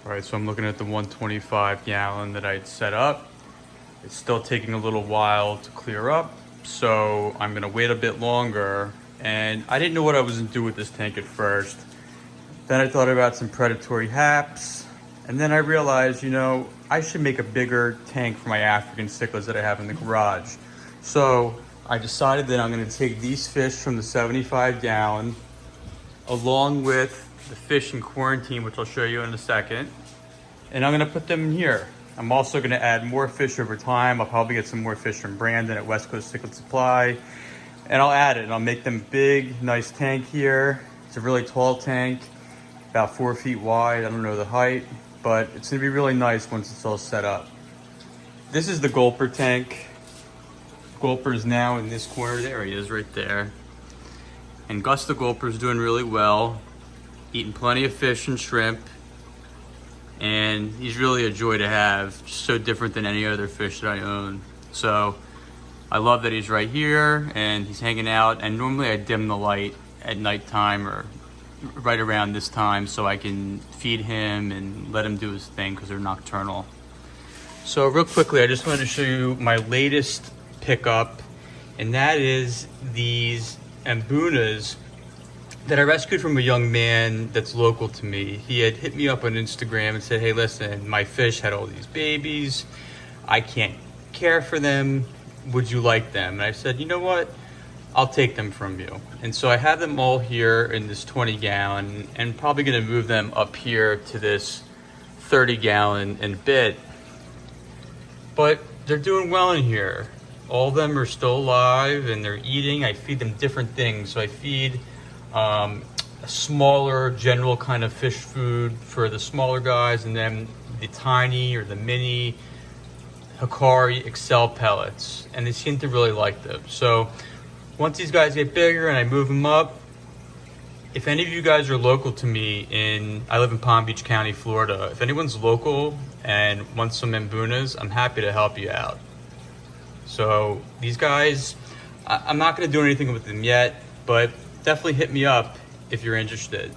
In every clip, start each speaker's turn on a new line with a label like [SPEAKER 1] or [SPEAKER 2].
[SPEAKER 1] All right, so I'm looking at the 125 gallon that I'd set up. It's still taking a little while to clear up, so I'm gonna wait a bit longer. And I didn't know what I was gonna do with this tank at first. Then I thought about some predatory haps, and then I realized, you know, I should make a bigger tank for my African cichlids that I have in the garage. So I decided that I'm gonna take these fish from the 75 gallon, along with the fish in quarantine, which I'll show you in a second, and I'm gonna put them in here. I'm also gonna add more fish over time. I'll probably get some more fish from Brandon at West Coast Cichlid Supply, and I'll add it, and I'll make them big, nice tank here. It's a really tall tank, about 4 feet wide. I don't know the height, but it's gonna be really nice once it's all set up. This is the Gulper tank. Gulper is now in this corner. There he is right there. And Gus the Gulper is doing really well, eating plenty of fish and shrimp. And he's really a joy to have, just so different than any other fish that I own. So I love that he's right here and he's hanging out. And normally I dim the light at nighttime or right around this time so I can feed him and let him do his thing because they're nocturnal. So real quickly, I just wanted to show you my latest pickup, and that is these Mbunas that I rescued from a young man that's local to me. He had hit me up on Instagram and said, hey, listen, my fish had all these babies. I can't care for them. Would you like them? And I said, you know what? I'll take them from you. And so I have them all here in this 20 gallon and probably gonna move them up here to this 30 gallon in a bit. But they're doing well in here. All of them are still alive and they're eating. I feed them different things. So I feed a smaller general kind of fish food for the smaller guys, and then the tiny or the mini Hikari Excel pellets, and they seem to really like them. So once these guys get bigger and I move them up, if any of you guys are local to me I live in Palm Beach County, Florida. If anyone's local and wants some Mbunas, I'm happy to help you out. So these guys, I'm not gonna do anything with them yet, but definitely hit me up if you're interested.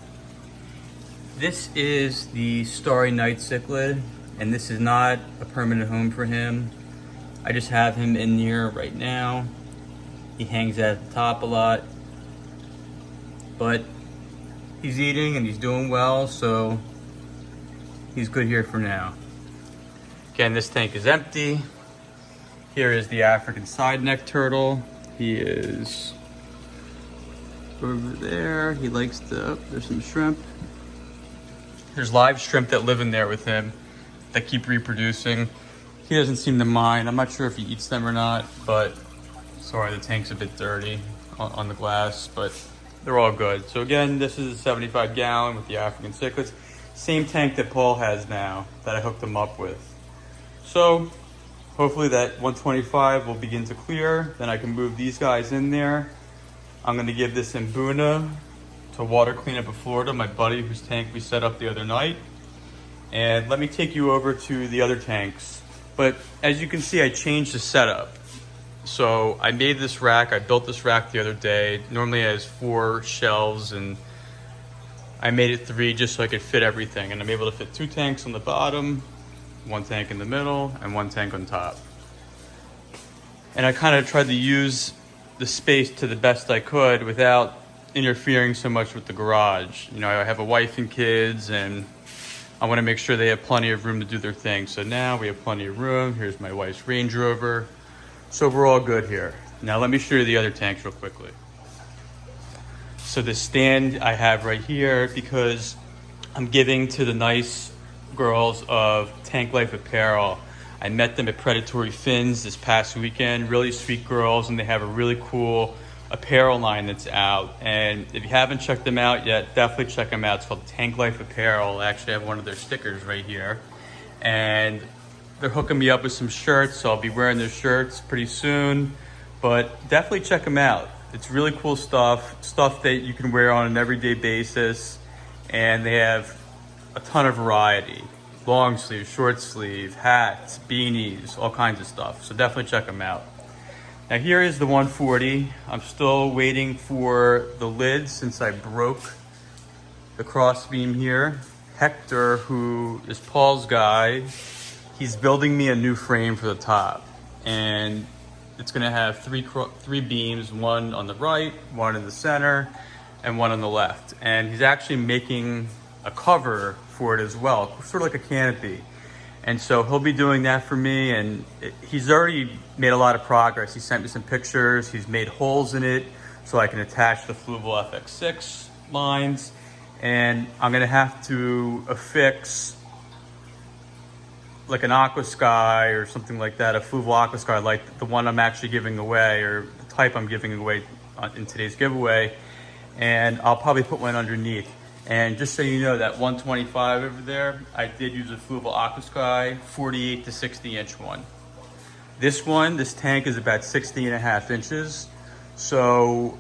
[SPEAKER 1] This is the Starry night cichlid, and this is not a permanent home for him. I just have him in here right now. He hangs at the top a lot, but he's eating and he's doing well, so he's good here for now. Again, this tank is empty. Here is the African side neck turtle. He is over there. He likes there's some shrimp. There's live shrimp that live in there with him that keep reproducing. He doesn't seem to mind. I'm not sure if he eats them or not, but sorry, the tank's a bit dirty on the glass, but they're all good. So again, this is a 75 gallon with the African cichlids. Same tank that Paul has now that I hooked him up with. So hopefully that 125 will begin to clear. Then I can move these guys in there. I'm gonna give this Mbuna to Water Cleanup of Florida, my buddy whose tank we set up the other night. And let me take you over to the other tanks. But as you can see, I changed the setup. So I made this rack, I built this rack the other day. Normally it has 4 shelves and I made it 3 just so I could fit everything. And I'm able to fit 2 tanks on the bottom, 1 tank in the middle, and 1 tank on top. And I kind of tried to use the space to the best I could without interfering so much with the garage. You know, I have a wife and kids, and I want to make sure they have plenty of room to do their thing. So now we have plenty of room. Here's my wife's Range Rover. So we're all good here. Now let me show you the other tanks real quickly. So the stand I have right here, because I'm giving to the nice girls of Tank Life Apparel. I met them at Predatory Fins this past weekend. Really sweet girls, and they have a really cool apparel line that's out. And if you haven't checked them out yet, definitely check them out. It's called Tank Life Apparel. I actually have one of their stickers right here. And they're hooking me up with some shirts, so I'll be wearing their shirts pretty soon. But definitely check them out. It's really cool stuff that you can wear on an everyday basis. And they have a ton of variety. Long sleeve, short sleeve, hats, beanies, all kinds of stuff. So definitely check them out. Now here is the 140. I'm still waiting for the lid since I broke the cross beam here. Hector, who is Paul's guy, he's building me a new frame for the top. And it's gonna have three beams, one on the right, one in the center, and one on the left. And he's actually making a cover for it as well, sort of like a canopy. And so he'll be doing that for me, and he's already made a lot of progress. He sent me some pictures, he's made holes in it so I can attach the Fluval FX6 lines. And I'm gonna have to affix like an Aqua Sky or something like that, a Fluval Aqua Sky, like the one I'm actually giving away, or the type I'm giving away in today's giveaway. And I'll probably put one underneath. And just so you know, that 125 over there, I did use a Fluval Aqua Sky 48 to 60 inch one. This tank is about 60.5 inches. So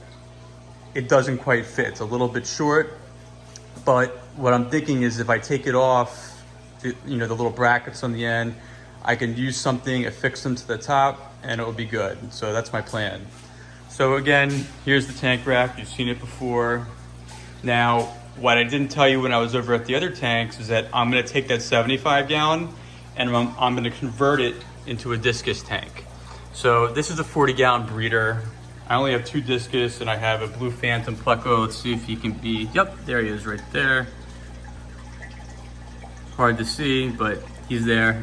[SPEAKER 1] it doesn't quite fit, it's a little bit short. But what I'm thinking is if I take it off, the little brackets on the end, I can use something, affix them to the top, and it will be good. So that's my plan. So again, here's the tank rack. You've seen it before. Now, what I didn't tell you when I was over at the other tanks is that I'm gonna take that 75 gallon and I'm gonna convert it into a discus tank. So this is a 40 gallon breeder. I only have 2 discus and I have a blue phantom pleco. Let's see if he can be, yep, there he is right there. Hard to see, but he's there.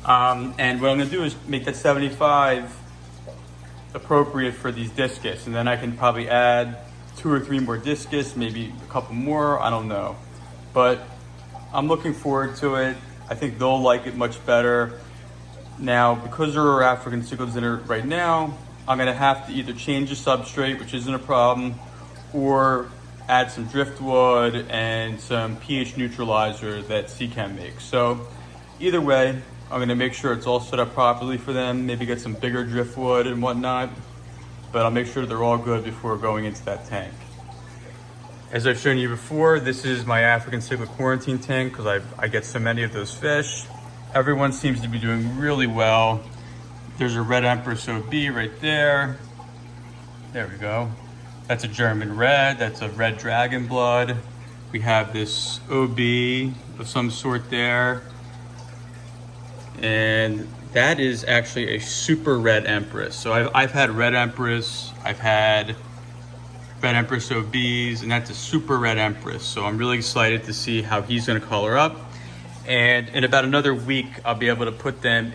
[SPEAKER 1] And what I'm gonna do is make that 75 appropriate for these discus, and then I can probably add 2 or 3 more discus, maybe a couple more, I don't know. But I'm looking forward to it. I think they'll like it much better. Now, because there are African cichlids in it right now, I'm gonna have to either change the substrate, which isn't a problem, or add some driftwood and some pH neutralizer that Cichlid makes. So either way, I'm gonna make sure it's all set up properly for them, maybe get some bigger driftwood and whatnot, but I'll make sure they're all good before going into that tank. As I've shown you before, this is my African cichlid quarantine tank because I get so many of those fish. Everyone seems to be doing really well. There's a red Empress OB right there. There we go. That's a German red, that's a red dragon blood. We have this OB of some sort there. And that is actually a super red Empress. So I've had red Empress, I've had red Empress OBs, and that's a super red Empress. So I'm really excited to see how he's gonna color up. And in about another week, I'll be able to put them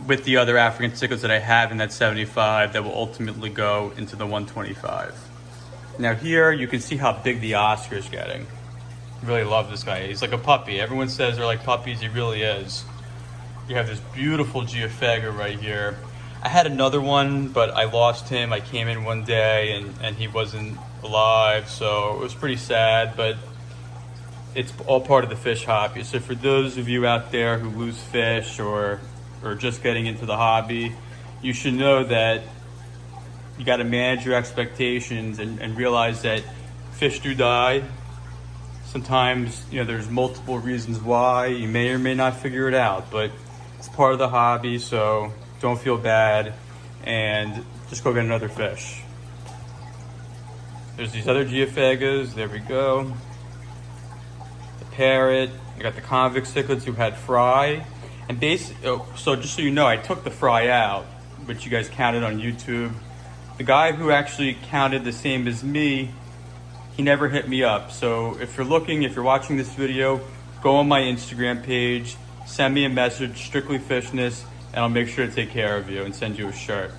[SPEAKER 1] with the other African cichlids that I have in that 75 that will ultimately go into the 125. Now here, you can see how big the Oscar's getting. Really love this guy. He's like a puppy. Everyone says they're like puppies. He really is. You have this beautiful Geophaga right here. I had another one, but I lost him. I came in one day and he wasn't alive, so it was pretty sad, but it's all part of the fish hobby. So for those of you out there who lose fish or just getting into the hobby, you should know that you got to manage your expectations and realize that fish do die. Sometimes, there's multiple reasons why. You may or may not figure it out, but it's part of the hobby, so don't feel bad and just go get another fish. There's these other Geophagas. There we go. The parrot. I got the convict cichlids who had fry. And so just so you know, I took the fry out, which you guys counted on YouTube. The guy who actually counted the same as me, he never hit me up. So if you're watching this video, go on my Instagram page, send me a message, Strictly Fishness, and I'll make sure to take care of you and send you a shirt.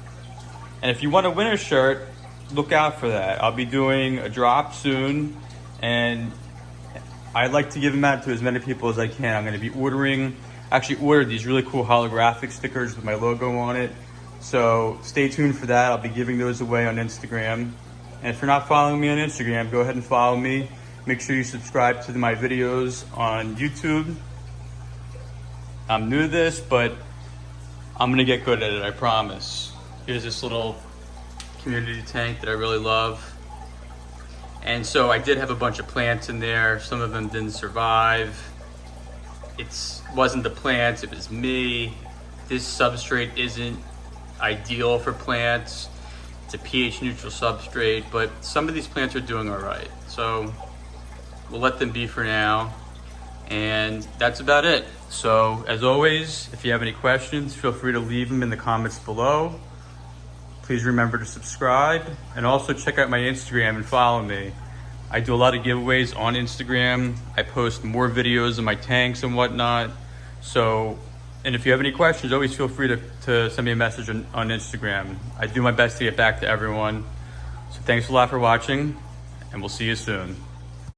[SPEAKER 1] And if you want to win a shirt, look out for that. I'll be doing a drop soon, and I'd like to give them out to as many people as I can. I'm going to be ordered these really cool holographic stickers with my logo on it. So stay tuned for that. I'll be giving those away on Instagram. And if you're not following me on Instagram, go ahead and follow me. Make sure you subscribe to my videos on YouTube. I'm new to this, but I'm gonna get good at it, I promise. Here's this little community tank that I really love. And so I did have a bunch of plants in there. Some of them didn't survive. It wasn't the plants, it was me. This substrate isn't ideal for plants. It's a pH neutral substrate, but some of these plants are doing all right. So we'll let them be for now. And that's about it. So as always, if you have any questions, feel free to leave them in the comments below. Please remember to subscribe and also check out my Instagram and follow me. I do a lot of giveaways on Instagram. I post more videos of my tanks and whatnot. So, and if you have any questions, always feel free to send me a message on Instagram. I do my best to get back to everyone. So thanks a lot for watching, and we'll see you soon.